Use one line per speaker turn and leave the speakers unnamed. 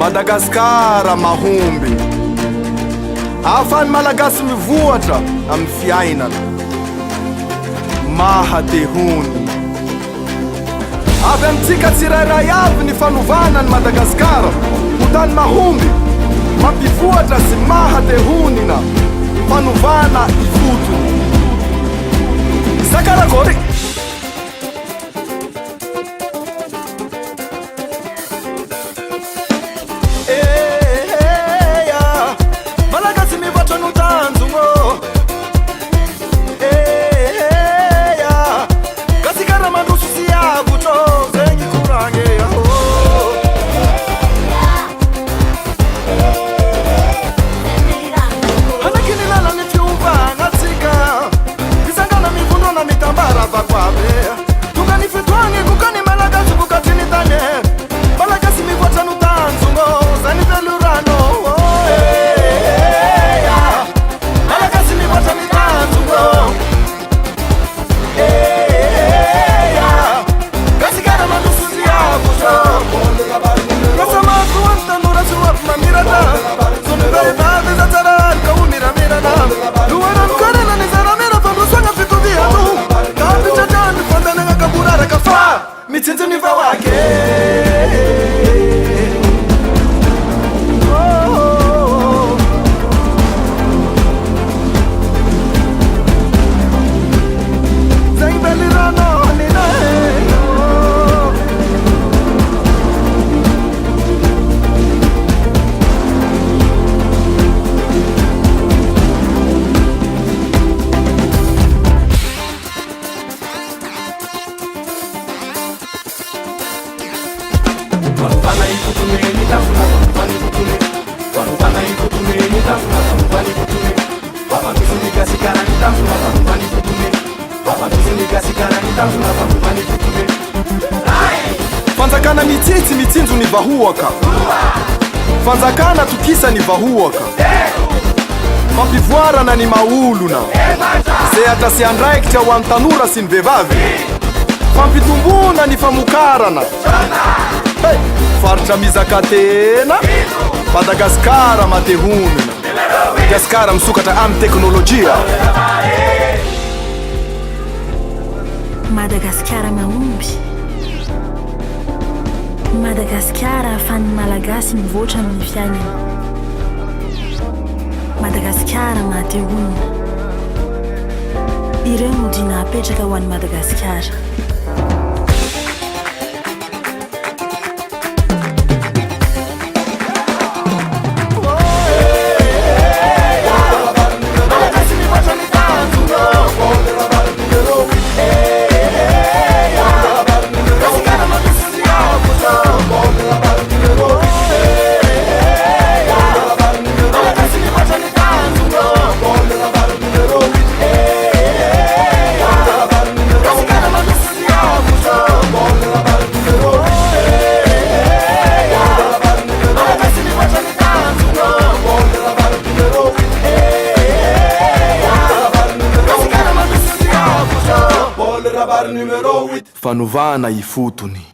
Madagasikara mahomby, ahafahany malagasy mivoatra amin'ny fiainana. Mahatehony avy amintsika tsirairay avy ny fanovana ny Madagasikara ho tany mahomby, mampivoatra sy mahatehonina fanovana ifotony. Sakaragory malagasy mivoatra no tanjogno, gasikara mandroso sy avotro zegny koragny hanakiny lalany fiovagnatsika fisangana mivondrona mitambara vakoabe tonga ny fitoagny kokany malagasy vokatriny tany malagasy mivoatra no tanjogno zany velorano malagasy mivoatra ny tanjogno gasikara mandroso sy avotro kasamaso antanora sy wafy mamirana sonivehivavy zatsarany ka ho miramirana loharano karena ny zaramena fandrosagna fitoviano kapitratrany fandanagna kaboraraka fa mitsinjo ny vawake. Fanjakana mitsitsy mitsinjo ny vahoaka, fanjakana tokisa ny vahoaka, fampivoarana ny maolona zay atasy andraikitra ho an'ny tanora sy ny vehivavy, fampitombona ny famokarana faritra mizaka tena Madagasikara matehonina, Madagasikara misokatra amin'ny teknôlôjia.
Madagasikara mahomby, Madagasikara ahafahan'ny malagasy mivoatra amin'ny fiainana, Madagasikara mahatehonina, ireo no dina apetraka ho an'ny Madagasikara.
Fanovana ifotony.